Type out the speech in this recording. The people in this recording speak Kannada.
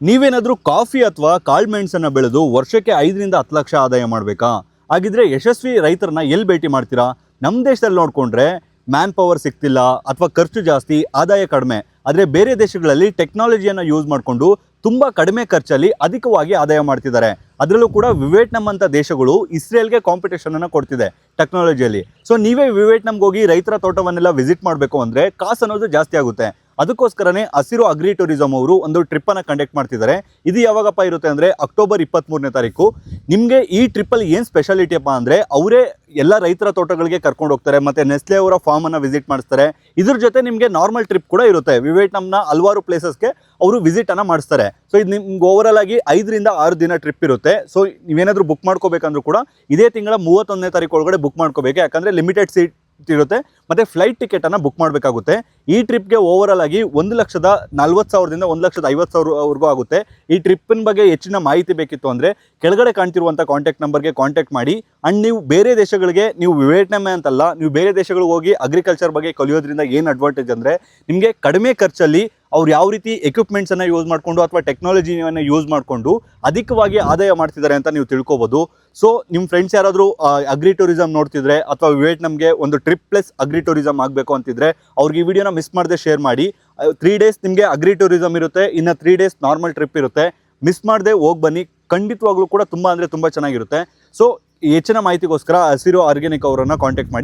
ನೀವೇನಾದರೂ ಕಾಫಿ ಅಥವಾ ಕಾಳುಮೆಣಸನ್ನು ಬೆಳೆದು ವರ್ಷಕ್ಕೆ 5ರಿಂದ 10 ಲಕ್ಷ ಆದಾಯ ಮಾಡಬೇಕಾ? ಹಾಗಿದ್ರೆ ಯಶಸ್ವಿ ರೈತರನ್ನ ಎಲ್ಲಿ ಭೇಟಿ ಮಾಡ್ತೀರಾ? ನಮ್ಮ ದೇಶದಲ್ಲಿ ನೋಡಿಕೊಂಡ್ರೆ ಮ್ಯಾನ್ ಪವರ್ ಸಿಗ್ತಿಲ್ಲ ಅಥವಾ ಖರ್ಚು ಜಾಸ್ತಿ, ಆದಾಯ ಕಡಿಮೆ. ಆದರೆ ಬೇರೆ ದೇಶಗಳಲ್ಲಿ ಟೆಕ್ನಾಲಜಿಯನ್ನು ಯೂಸ್ ಮಾಡಿಕೊಂಡು ತುಂಬ ಕಡಿಮೆ ಖರ್ಚಲ್ಲಿ ಅಧಿಕವಾಗಿ ಆದಾಯ ಮಾಡ್ತಿದ್ದಾರೆ. ಅದರಲ್ಲೂ ಕೂಡ ವಿಯೆಟ್ನಾಂ ಅಂತ ದೇಶಗಳು ಇಸ್ರೇಲ್ಗೆ ಕಾಂಪಿಟೇಷನನ್ನು ಕೊಡ್ತಿದೆ ಟೆಕ್ನಾಲಜಿಯಲ್ಲಿ. ಸೊ ನೀವೇ ವಿಯೆಟ್ನಾಂಗೆ ಹೋಗಿ ರೈತರ ತೋಟವನ್ನೆಲ್ಲ ವಿಸಿಟ್ ಮಾಡಬೇಕು ಅಂದರೆ ಕಾಸು ಅನ್ನೋದು ಜಾಸ್ತಿ ಆಗುತ್ತೆ. ಅದಕ್ಕೋಸ್ಕರನೇ ಹಸಿರು ಅಗ್ರಿ ಟೂರಿಸಂ ಅವರು ಒಂದು ಟ್ರಿಪ್ಪನ್ನು ಕಂಡಕ್ಟ್ ಮಾಡ್ತಿದ್ದಾರೆ. ಇದು ಯಾವಾಗಪ್ಪ ಇರುತ್ತೆ ಅಂದರೆ ಅಕ್ಟೋಬರ್ 23ನೇ ತಾರೀಕು. ನಿಮಗೆ ಈ ಟ್ರಿಪ್ಪಲ್ಲಿ ಏನು ಸ್ಪೆಷಾಲಿಟಿಯಪ್ಪ ಅಂದರೆ ಅವರೇ ಎಲ್ಲ ರೈತರ ತೋಟಗಳಿಗೆ ಕರ್ಕೊಂಡು ಹೋಗ್ತಾರೆ ಮತ್ತು ನೆಸ್ಲೆ ಅವರ ಫಾರ್ಮನ್ನು ವಿಸಿಟ್ ಮಾಡಿಸ್ತಾರೆ. ಇದ್ರ ಜೊತೆ ನಿಮಗೆ ನಾರ್ಮಲ್ ಟ್ರಿಪ್ ಕೂಡ ಇರುತ್ತೆ. ವಿಯೆಟ್ನಾಂನ ಹಲವಾರು ಪ್ಲೇಸಸ್ಗೆ ಅವರು ವಿಸಿಟನ್ನು ಮಾಡಿಸ್ತಾರೆ. ಸೊ ಇದು ನಿಮ್ಗೆ ಓವರಾಲ್ ಆಗಿ 5ರಿಂದ 6 ದಿನ ಟ್ರಿಪ್ ಇರುತ್ತೆ. ಸೊ ನೀವೇನಾದರೂ ಬುಕ್ ಮಾಡ್ಕೋಬೇಕಂದ್ರೂ ಕೂಡ ಇದೇ ತಿಂಗಳ 31ನೇ ತಾರೀಕು ಒಳಗಡೆ ಬುಕ್ ಮಾಡ್ಕೋಬೇಕು. ಯಾಕಂದರೆ ಲಿಮಿಟೆಡ್ ಸೀಟ್ ಇರುತ್ತೆ ಮತ್ತು ಫ್ಲೈಟ್ ಟಿಕೆಟನ್ನು ಬುಕ್ ಮಾಡಬೇಕಾಗುತ್ತೆ. ಈ ಟ್ರಿಪ್ಗೆ ಓವರಾಲ್ ಆಗಿ 1,40,000ದಿಂದ 1,50,000ವರೆಗೂ ಆಗುತ್ತೆ. ಈ ಟ್ರಿಪ್ಪಿನ ಬಗ್ಗೆ ಹೆಚ್ಚಿನ ಮಾಹಿತಿ ಬೇಕಿತ್ತು ಅಂದರೆ ಕೆಳಗಡೆ ಕಾಣ್ತಿರುವಂಥ ಕಾಂಟ್ಯಾಕ್ಟ್ ನಂಬರ್ಗೆ ಕಾಂಟ್ಯಾಕ್ಟ್ ಮಾಡಿ. ಆ್ಯಂಡ್ ನೀವು ಬೇರೆ ದೇಶಗಳಿಗೆ, ನೀವು ವಿಯೆಟ್ನಾಮೇ ಅಂತಲ್ಲ, ನೀವು ಬೇರೆ ದೇಶಗಳಿಗೆ ಹೋಗಿ ಅಗ್ರಿಕಲ್ಚರ್ ಬಗ್ಗೆ ಕಲಿಯೋದ್ರಿಂದ ಏನು ಅಡ್ವಾಂಟೇಜ್ ಅಂದರೆ ನಿಮಗೆ ಕಡಿಮೆ ಖರ್ಚಲ್ಲಿ ಅವ್ರು ಯಾವ ರೀತಿ ಎಕ್ವಿಪ್ಮೆಂಟ್ಸನ್ನು ಯೂಸ್ ಮಾಡಿಕೊಂಡು ಅಥವಾ ಟೆಕ್ನಾಲಜಿಯನ್ನು ಯೂಸ್ ಮಾಡಿಕೊಂಡು ಅಧಿಕವಾಗಿ ಆದಾಯ ಮಾಡ್ತಿದ್ದಾರೆ ಅಂತ ನೀವು ತಿಳ್ಕೊಬೋದು. ಸೊ ನಿಮ್ಮ ಫ್ರೆಂಡ್ಸ್ ಯಾರಾದರೂ ಅಗ್ರಿ ಟೂರಿಸಂ ನೋಡ್ತಿದ್ರೆ ಅಥವಾ ವಿಯೆಟ್ನಾಂಗೆ ಒಂದು ಟ್ರಿಪ್ ಪ್ಲಸ್ ಅಗ್ರಿ ಟೂರಿಸಂ ಆಗಬೇಕು ಅಂತಿದ್ರೆ ಅವ್ರಿಗೆ ಈ ವಿಡಿಯೋನ ಮಿಸ್ ಮಾಡದೆ ಶೇರ್ ಮಾಡಿ. 3 ಡೇಸ್ ನಿಮಗೆ ಅಗ್ರಿ ಟೂರಿಸಂ ಇರುತ್ತೆ, ಇನ್ನು 3 ಡೇಸ್ ನಾರ್ಮಲ್ ಟ್ರಿಪ್ ಇರುತ್ತೆ. ಮಿಸ್ ಮಾಡದೆ ಹೋಗಿ ಬನ್ನಿ. ಖಂಡಿತವಾಗ್ಲೂ ಕೂಡ ತುಂಬ ಅಂದರೆ ತುಂಬ ಚೆನ್ನಾಗಿರುತ್ತೆ. ಸೊ ಹೆಚ್ಚಿನ ಮಾಹಿತಿಗೋಸ್ಕರ ಹಸಿರು ಆರ್ಗ್ಯಾನಿಕ್ ಅವರನ್ನು ಕಾಂಟ್ಯಾಕ್ಟ್ ಮಾಡಿ.